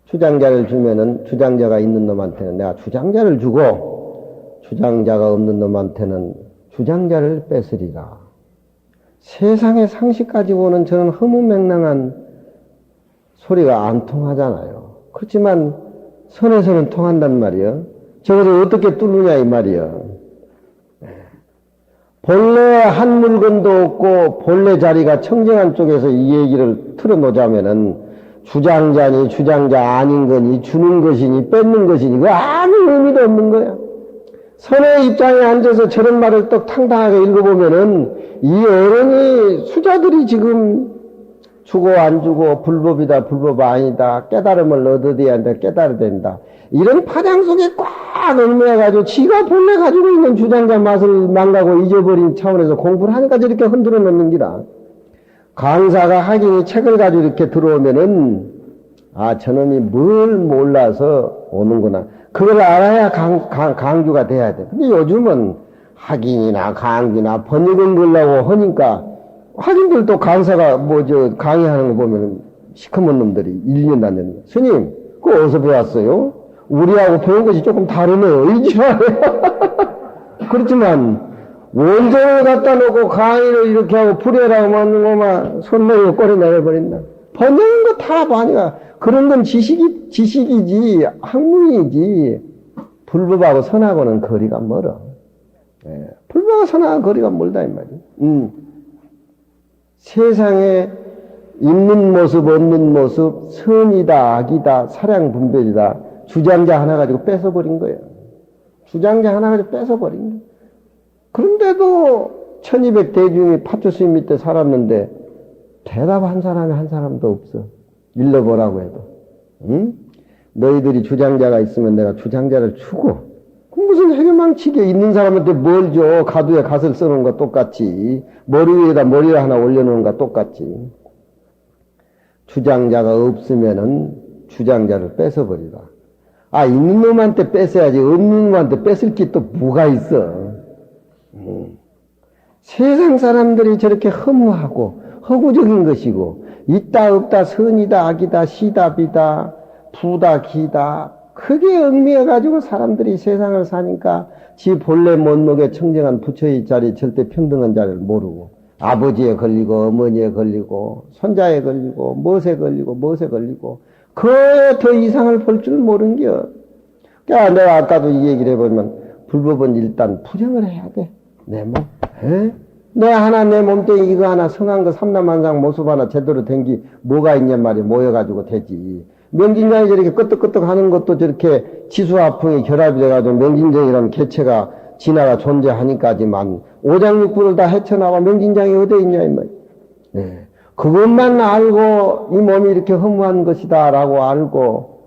주장자를 주면은 주장자가 있는 놈한테는 내가 주장자를 주고 주장자가 없는 놈한테는 주장자를 뺏으리라. 세상의 상식 가지고는 저는 허무맹랑한 소리가 안 통하잖아요. 그렇지만 선에서는 통한단 말이에요. 저것을 어떻게 뚫느냐 이 말이에요. 본래 한 물건도 없고 본래 자리가 청정한 쪽에서 이 얘기를 틀어놓자면은 주장자니 주장자 아닌 거니 주는 것이니 뺏는 것이니 그 아무 의미도 없는 거야. 선의 입장에 앉아서 저런 말을 또 탕탕하게 읽어보면은 이 어른이 수자들이 지금 주고 안 주고 불법이다 불법 아니다 깨달음을 얻어야 한다 깨달아야 된다 이런 파장 속에 꽉 얽매여가지고 지가 본래 가지고 있는 주장자 맛을 망가고 잊어버린 차원에서 공부를 하니까 저렇게 흔들어 놓는 기라. 강사가 하긴이 책을 가지고 이렇게 들어오면은 아 저놈이 뭘 몰라서 오는구나 그걸 알아야 강주가 돼야 돼. 근데 요즘은 학인이나 강주나 번역은 걸라고 하니까 학인들도 강사가 강의하는 거 보면 시커먼 놈들이 1년 다녔는 거야. 스님 그거 어디서 배웠어요? 우리하고 배운 것이 조금 다르네요. 이지랄해. 그렇지만 원정을 갖다 놓고 강의를 이렇게 하고 불에라고 만든 것만 손목에 꼬리 내려버린다. 번역인 거 다 많이가 그런 건 지식이지 학문이지 불법하고 선하고는 거리가 멀어. 예, 불법하고 선하고 거리가 멀다 이 말이야. 세상에 있는 모습 없는 모습 선이다 악이다 사량 분별이다 주장자 하나 가지고 뺏어버린 거예요. 주장자 하나 가지고 뺏어버린 거예요. 그런데도 1200 대중이 파초 스님 밑에 살았는데 대답한 사람이 한 사람도 없어. 일러보라고 해도. 응? 너희들이 주장자가 있으면 내가 주장자를 주고 무슨 해결망치게 있는 사람한테 뭘 줘. 가두에 갓을 써놓은 거 똑같이 머리 위에다 머리를 하나 올려놓은 거 똑같이 주장자가 없으면은 주장자를 뺏어버리라. 아 있는 놈한테 뺏어야지 없는 놈한테 뺏을 게 또 뭐가 있어. 세상 사람들이 저렇게 허무하고 허구적인 것이고 있다 없다 선이다 악이다 시다 비다 부다 기다 크게 얽매여가지고 사람들이 세상을 사니까 지 본래 못목에 청정한 부처의 자리 절대 평등한 자리를 모르고 아버지에 걸리고 어머니에 걸리고 손자에 걸리고 무엇에 걸리고 그에 더 이상을 볼 줄 모른겨. 그러니까 내가 아까도 이 얘기를 해보면 불법은 일단 부정을 해야 돼. 내 몸. 내가 하나 내 몸뚱이 이거 하나 성한 거 삼라만상 모습 하나 제대로 된 게 뭐가 있냔 말이야. 모여가지고 되지. 명진장이 저렇게 끄떡끄떡 하는 것도 저렇게 지수화풍이 결합이 돼가지고 명진장이라는 개체가 진화가 존재하니까지만 오장육부를 다 헤쳐나와 명진장이 어디에 있냐 이 말이야. 네. 그것만 알고 이 몸이 이렇게 허무한 것이다 라고 알고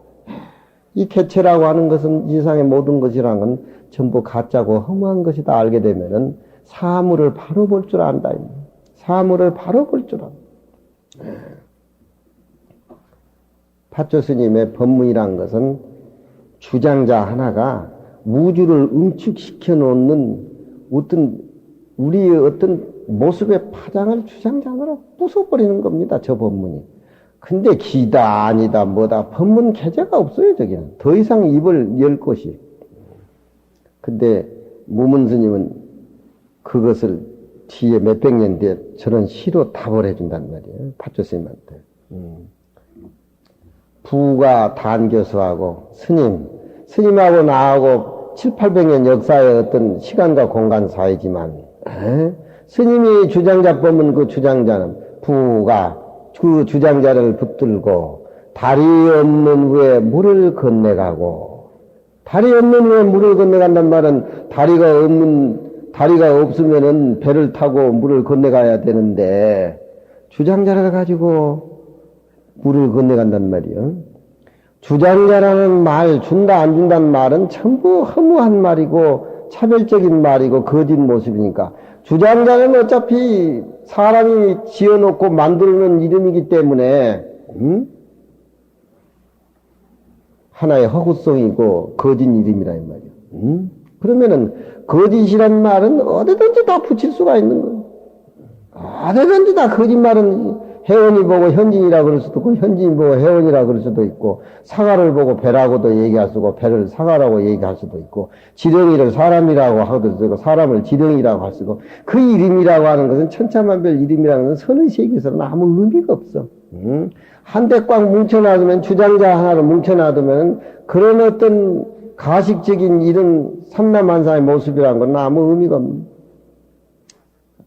이 개체라고 하는 것은 이 세상의 모든 것이라는 건 전부 가짜고 허무한 것이다 알게 되면은 사물을 바로 볼 줄 안다. 사물을 바로 볼 줄 안다. 파초 스님의 법문이란 것은 주장자 하나가 우주를 응축시켜 놓는 어떤 우리의 어떤 모습의 파장을 주장자로 부숴버리는 겁니다. 저 법문이. 근데 기다 아니다 뭐다 법문 개재가 없어요. 저기는. 더 이상 입을 열 것이. 근데 무문 스님은 그것을 뒤에 몇백 년 뒤에 저런 시로 답을 해준단 말이에요. 파초 스님한테. 부가 단교수하고 스님하고 나하고 7, 800년 역사의 어떤 시간과 공간 사이지만 스님이 주장자 법문 그 주장자는 부가 그 주장자를 붙들고 다리 없는 후에 물을 건너가고 다리 없는 후에 물을 건너간단 말은 다리가 없으면은 배를 타고 물을 건너가야 되는데 주장자를 가지고 물을 건너간단 말이요. 주장자라는 말, 준다 안 준다는 말은 전부 허무한 말이고 차별적인 말이고 거짓 모습이니까 주장자는 어차피 사람이 지어놓고 만들어놓은 이름이기 때문에 하나의 허구성이고 거짓 이름이라 이 말이야. 그러면은 거짓이란 말은 어디든지 다 붙일 수가 있는 거예요. 어디든지 다 거짓말은 회원이 보고 현진이라 그럴 수도 있고 현진이 보고 회원이라 그럴 수도 있고 사과를 보고 배라고도 얘기할 수 있고 배를 사과라고 얘기할 수도 있고 지렁이를 사람이라고 하도 쓰고 사람을 지렁이라고 할 수도 있고 그 이름이라고 하는 것은 천차만별 이름이라는 것은 선의 세계에서는 아무 의미가 없어. 한데 꽉 뭉쳐놔두면 주장자 하나를 뭉쳐놔두면 그런 어떤 가식적인 이런 삼라만사의 모습이라는 건 아무 의미가 없는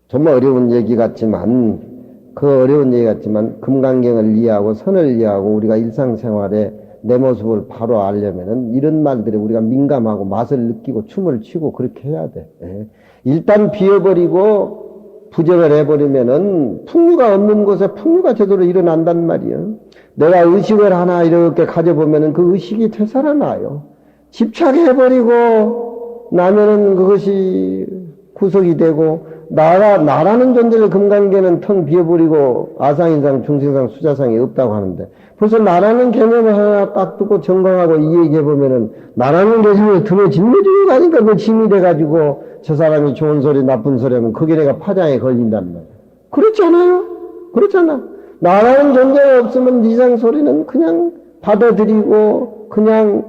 정말 어려운 얘기 같지만 그 어려운 얘기 같지만 금강경을 이해하고 선을 이해하고 우리가 일상생활에 내 모습을 바로 알려면은 이런 말들에 우리가 민감하고 맛을 느끼고 춤을 추고 그렇게 해야 돼. 예. 일단 비워버리고 부정을 해버리면은 풍류가 없는 곳에 풍류가 제대로 일어난단 말이에요. 내가 의식을 하나 이렇게 가져보면은 그 의식이 되살아나요. 집착해버리고 나면은 그것이 구속이 되고 나라는 존재를 금강계는 텅 비워버리고 아상인상, 중생상, 수자상이 없다고 하는데 벌써 나라는 개념을 하나 딱 두고 정강하고 이 얘기해보면은 나라는 개념을 들어 짊어지고 가니까 그 짐이 돼가지고 저 사람이 좋은 소리 나쁜 소리 하면 그게 내가 파장에 걸린단 말이야. 그렇지 않아요? 그렇잖아. 나라는 존재가 없으면 이상 소리는 그냥 받아들이고 그냥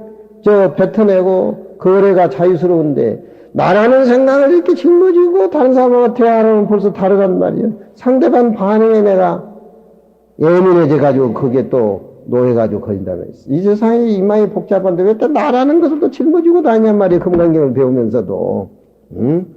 뱉어내고 거래가 자유스러운데 나라는 생각을 이렇게 짊어지고 다른 사람하고 대화하면 벌써 다르단 말이에요. 상대방 반응에 내가 예민해져가지고 그게 또 노예가지고 걸린다고 했어. 이 세상이 이마에 복잡한데 왜 또 나라는 것을 또 짊어지고 다니냔 말이에요. 금강경을 배우면서도. 응?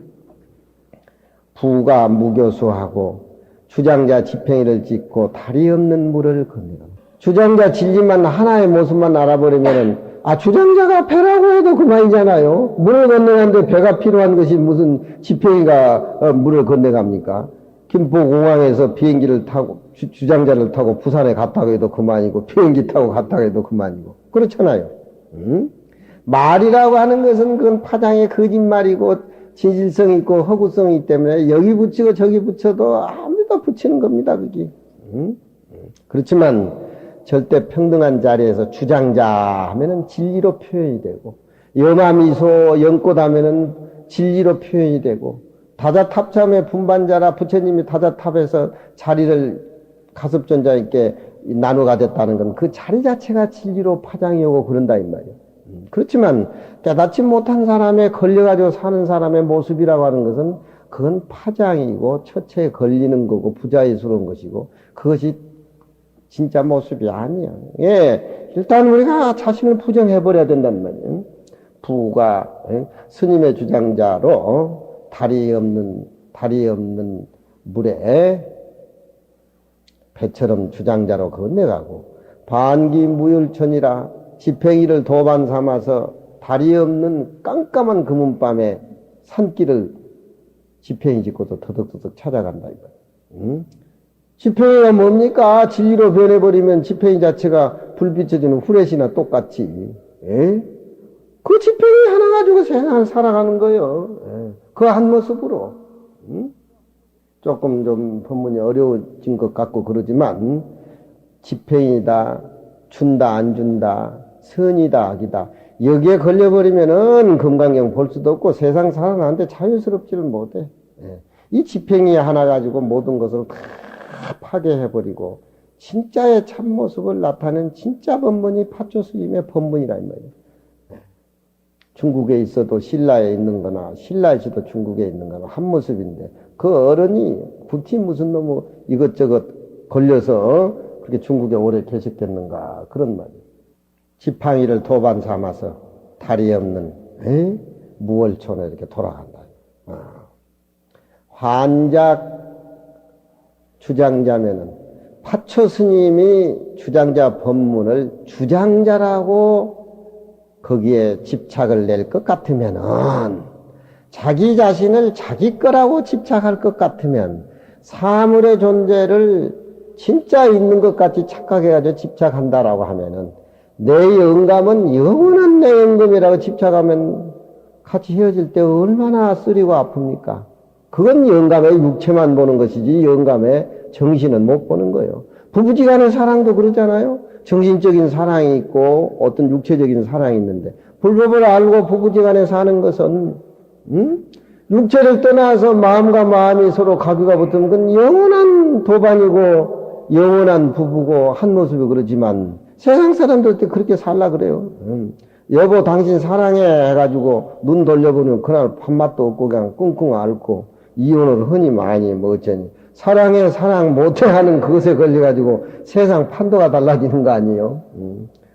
부가 무교수하고 주장자 지팽이를 짓고 다리 없는 물을 건너가. 주장자 진리만 하나의 모습만 알아버리면은 주장자가 배라고 해도 그만이잖아요. 물을 건너가는데 배가 필요한 것이 무슨 지팽이가 물을 건너갑니까? 김포공항에서 비행기를 타고 주장자를 타고 부산에 갔다고 해도 그만이고 비행기 타고 갔다고 해도 그만이고 그렇잖아요. 응? 말이라고 하는 것은 그건 파장의 거짓말이고 진실성이 있고 허구성이 있기 때문에 여기 붙이고 저기 붙여도 아무데나 붙이는 겁니다. 그게. 응? 그렇지만 절대 평등한 자리에서 주장자 하면은 진리로 표현이 되고 염화미소 연꽃 하면은 진리로 표현이 되고 다자탑참의 분반자라 부처님이 다자탑에서 자리를 가섭존자에게 나눠 가졌다는 건 그 자리 자체가 진리로 파장이 오고 그런다 이 말이에요. 그렇지만 깨닫지 못한 사람에 걸려가지고 사는 사람의 모습이라고 하는 것은 그건 파장이고 처체에 걸리는 거고 부자유스러운 것이고 그것이 진짜 모습이 아니야. 예. 일단 우리가 자신을 부정해버려야 된단 말이에요. 부가, 스님의 주장자로 다리 없는 물에 배처럼 주장자로 건네가고, 반기무율천이라 지팽이를 도반 삼아서 다리 없는 깜깜한 금은밤에 산길을 지팽이 짓고도 더덕더덕 찾아간다, 이거. 응? 지팽이가 뭡니까? 진리로 변해버리면 지팽이 자체가 불빛에 주는 후레시나 똑같이. 에? 그 지팽이 하나 가지고 세상을 살아가는 거예요. 그 한 모습으로. 응? 조금 좀 법문이 어려워진 것 같고 그러지만 지팽이다, 준다, 안 준다, 선이다, 악이다. 여기에 걸려버리면은 금강경 볼 수도 없고 세상 살아나는데 자유스럽지를 못해. 이 지팽이 하나 가지고 모든 것을 다 파괴해버리고 진짜의 참모습을 나타낸 진짜 법문이 파초스님의 법문이라 이 말이에요. 중국에 있어도 신라에 있는 거나 신라에서도 중국에 있는 거나 한 모습인데 그 어른이 굳이 무슨 놈의 이것저것 걸려서 그렇게 중국에 오래 계셨겠는가 그런 말이에요. 지팡이를 도반 삼아서 다리 없는 무월촌에 이렇게 돌아간다. 환작 주장자면은 파초 스님이 주장자 법문을 주장자라고 거기에 집착을 낼 것 같으면은 자기 자신을 자기 거라고 집착할 것 같으면 사물의 존재를 진짜 있는 것 같이 착각해가지고 집착한다라고 하면은 내 영감은 영원한 내 영감이라고 집착하면 같이 헤어질 때 얼마나 쓰리고 아픕니까? 그건 영감의 육체만 보는 것이지 영감의 정신은 못 보는 거예요. 부부지간의 사랑도 그러잖아요. 정신적인 사랑이 있고 어떤 육체적인 사랑이 있는데 불법을 알고 부부지간에 사는 것은 육체를 떠나서 마음과 마음이 서로 가귀가 붙으면 그건 영원한 도반이고 영원한 부부고 한 모습이 그러지만 세상 사람들한테 그렇게 살라 그래요. 여보 당신 사랑해 해가지고 눈 돌려보면 그날 밥맛도 없고 그냥 끙끙 앓고 이혼을 흔히 많이 뭐 어쩌니 사랑해 사랑 못해 하는 그것에 걸려가지고 세상 판도가 달라지는 거 아니에요.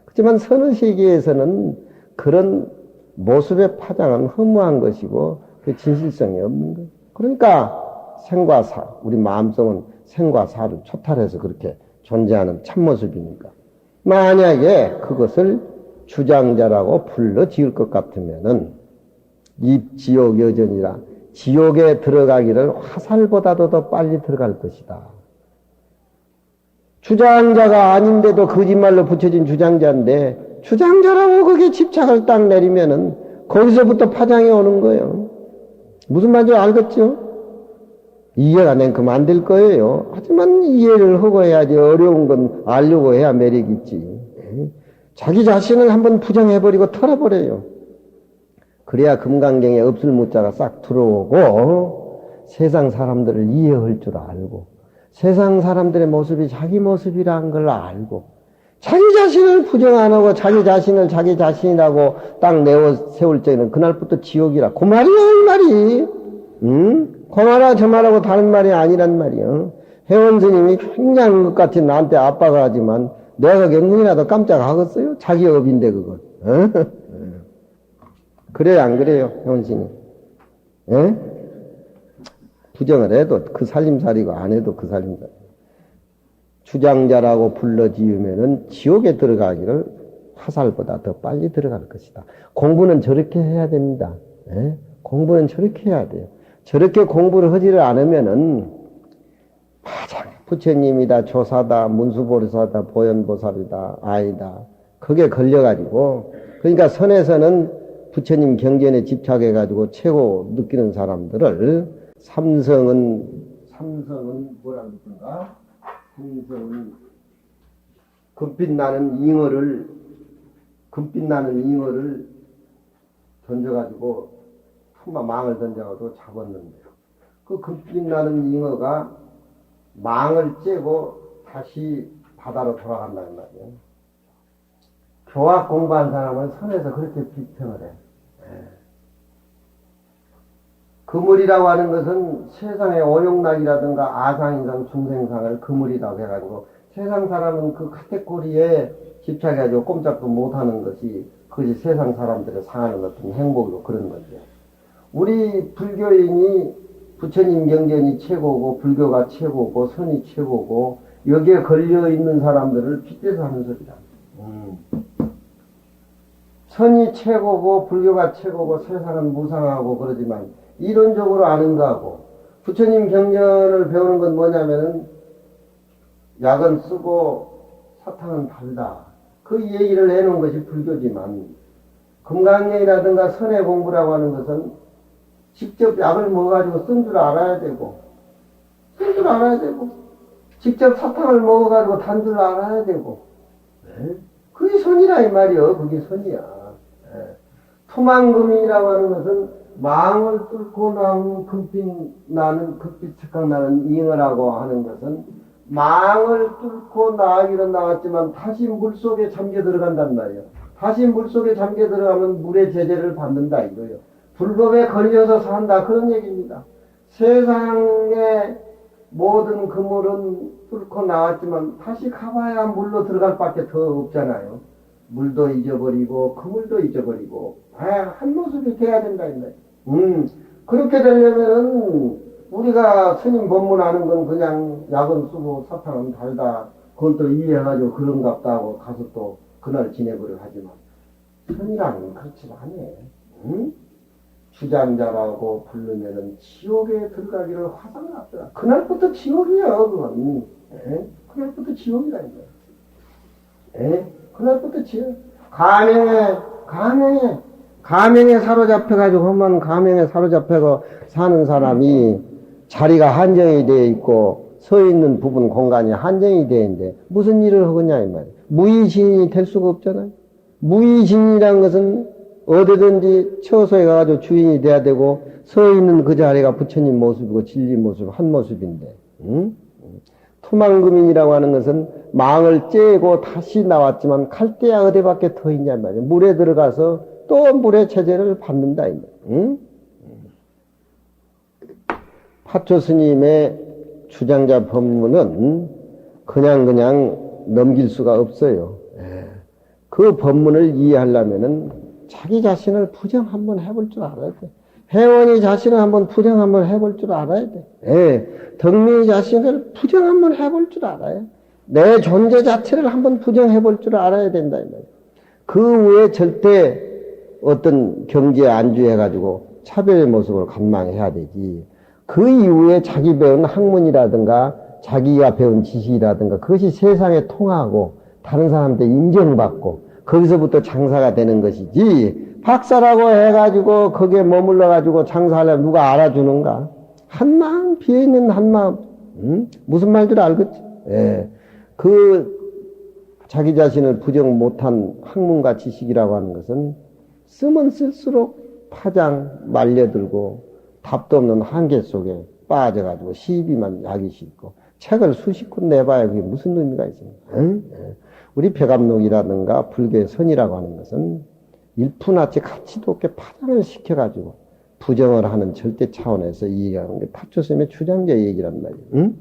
그렇지만 선의 세계에서는 그런 모습의 파장은 허무한 것이고 그 진실성이 없는 거예요. 그러니까 생과 사, 우리 마음속은 생과 사를 초탈해서 그렇게 존재하는 참모습이니까. 만약에 그것을 주장자라고 불러 지을 것 같으면은 입지옥 여전이라 지옥에 들어가기를 화살보다도 더 빨리 들어갈 것이다. 주장자가 아닌데도 거짓말로 붙여진 주장자인데 주장자라고 거기에 집착을 딱 내리면은 거기서부터 파장이 오는 거예요. 무슨 말인지 알겠죠? 이해가 냉큼 안 될 거예요. 하지만 이해를 하고 해야지. 어려운 건 알려고 해야 매력이 있지. 자기 자신을 한번 부정해버리고 털어버려요. 그래야 금강경에 없을 무자가 싹 들어오고 세상 사람들을 이해할 줄 알고 세상 사람들의 모습이 자기 모습이라는 걸 알고 자기 자신을 부정 안 하고 자기 자신을 자기 자신이라고 딱 내어 세울 때는 그날부터 지옥이라. 그 말이야, 이 말이. 응? 그 말하고 저 말하고 다른 말이 아니란 말이야. 회원 스님이 굉장한 것 같이 나한테 압박을 하지만 내가 경문이라도 깜짝 하겠어요? 자기 업인데 그건. 어? 그래요, 안 그래요, 회원 스님? 예? 부정을 해도 그 살림살이고 안 해도 그 살림살이. 주장자라고 불러 지으면은 지옥에 들어가기를 화살보다 더 빨리 들어갈 것이다. 공부는 저렇게 해야 됩니다. 예? 공부는 저렇게 해야 돼요. 저렇게 공부를 하지를 않으면은 맞아. 부처님이다, 조사다, 문수보리사다, 보현보살이다, 아이다. 그게 걸려가지고 그러니까 선에서는 부처님 경전에 집착해가지고 최고 느끼는 사람들을 삼성은 뭐라고 그러던가? 삼성은 금빛 나는 잉어를 던져가지고 한번 망을 던져가지고 잡았는데요. 그 금빛 나는 잉어가 망을 째고 다시 바다로 돌아간다는 말이에요. 교학 공부한 사람은 선에서 그렇게 비평을 해. 그물이라고 하는 것은 세상의 오용락이라든가 아상인상, 중생상을 그물이라고 해가지고 세상 사람은 그 카테고리에 집착해가지고 꼼짝도 못하는 것이 그것이 세상 사람들의 상하는 어떤 행복이고 그런 건데 우리 불교인이 부처님 경전이 최고고 불교가 최고고 선이 최고고 여기에 걸려있는 사람들을 빗대서 하는 소리다. 선이 최고고 불교가 최고고 세상은 무상하고 그러지만 이론적으로 아는 거하고 부처님 경전을 배우는 건 뭐냐면은 약은 쓰고 사탕은 달다. 그 얘기를 해놓은 것이 불교지만 금강경이라든가 선의 공부라고 하는 것은 직접 약을 먹어가지고 쓴 줄 알아야 되고 직접 사탕을 먹어가지고 단 줄 알아야 되고 그게 선이라 이 말이요. 그게 선이야. 토망금이라고 하는 것은 망을 뚫고 나온 금빛 착각 나는 잉어라고 하는 것은 망을 뚫고 나가기로 나왔지만 다시 물속에 잠겨 들어간단 말이에요. 다시 물속에 잠겨 들어가면 물의 제재를 받는다 이거예요. 불법에 걸려서 산다 그런 얘기입니다. 세상의 모든 그물은 뚫고 나왔지만 다시 가봐야 물로 들어갈 밖에 더 없잖아요. 물도 잊어버리고 그물도 잊어버리고 한 모습이 돼야 된다 이 말이에요. 그렇게 되려면은 우리가 스님 법문하는 건 그냥 약은 쓰고 사탕은 달다 그건 또 이해해가지고 그런갑다 하고 가서 또 그날 지내버려 하지만 선이라는 그렇지 않네. 주장자라고 부르면은 지옥에 들어가기를 화상을 앞더라. 그날부터 지옥이야 그건. 그날부터 지옥이라 이거야. 그날부터 지옥. 가명에 사로잡혀가지고 험한 가명에 사로잡혀서 사는 사람이 자리가 한정이 되어 있고 서 있는 부분 공간이 한정이 되어 있는데 무슨 일을 하겠냐 이 말이에요. 무의신이 될 수가 없잖아요. 무의신이라는 것은 어디든지 처소에 가가지고 주인이 돼야 되고 서 있는 그 자리가 부처님 모습이고 진리 모습 한 모습인데 토망금인이라고 하는 것은 망을 째고 다시 나왔지만 갈 때야 어디밖에 더 있냐 말이에요. 물에 들어가서 또 물의 체제를 받는다. 파초 스님의 주장자 법문은 그냥 넘길 수가 없어요. 그 법문을 이해하려면은 자기 자신을 부정 한번 해볼 줄 알아야 돼. 회원이 자신을 한번 부정 한번 해볼 줄 알아야 돼. 덕민이 자신을 부정 한번 해볼 줄 알아요. 내 존재 자체를 한번 부정해 볼 줄 알아야 된다, 이 말이야. 그 외에 절대 어떤 경지에 안주해가지고 차별의 모습을 간망해야 되지. 그 이후에 자기 배운 학문이라든가 자기가 배운 지식이라든가 그것이 세상에 통하고 다른 사람한테 인정받고 거기서부터 장사가 되는 것이지, 박사라고 해가지고 거기에 머물러가지고 장사하려면 누가 알아주는가? 한마음 비어있는 한마음, 무슨 말인지 알겠지? 예. 그 자기 자신을 부정 못한 학문과 지식이라고 하는 것은 쓰면 쓸수록 파장 말려들고 답도 없는 한계 속에 빠져가지고 시비만 하기 싫고 책을 수십 권 내봐야 그게 무슨 의미가 있습니까? 응? 우리 폐감록이라든가 불교의 선이라고 하는 것은 일푼아치 가치도 없게 파장을 시켜가지고 부정을 하는 절대 차원에서 이해하는 게 파초스님의 주장자 얘기란 말이에요. 응?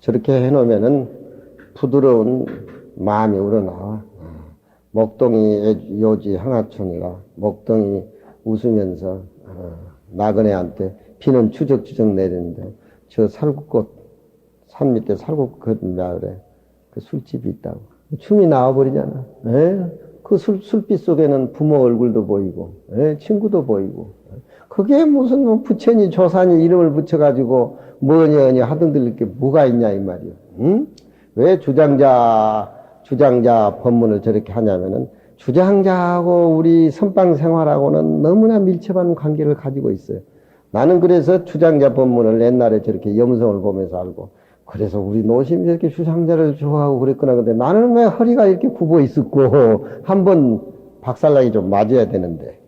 저렇게 해놓으면은 부드러운 마음이 우러나와. 먹동이 요지 항하촌이가 먹동이 웃으면서 나그네한테 비는 추적추적 내리는데 저 살구꽃 산 밑에 살구꽃 마을에 그 술집이 있다고. 춤이 나와버리잖아. 그 술빛 속에는 부모 얼굴도 보이고, 친구도 보이고. 그게 무슨 뭐 부처니 조산이 이름을 붙여가지고 뭐니 하등들 게 뭐가 있냐 이 말이야. 응? 왜 주장자 법문을 저렇게 하냐면은 주장자하고 우리 선방 생활하고는 너무나 밀접한 관계를 가지고 있어요. 나는 그래서 주장자 법문을 옛날에 저렇게 염성을 보면서 알고, 그래서 우리 노심이 저렇게 주장자를 좋아하고 그랬구나. 근데 나는 왜 허리가 이렇게 굽어 있었고, 한번 박살나기 좀 맞아야 되는데,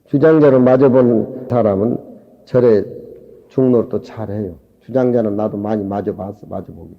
주장자를 맞아본 사람은 절에 중노를 또 잘해요. 주장자는 나도 많이 맞아봤어, 맞아보기.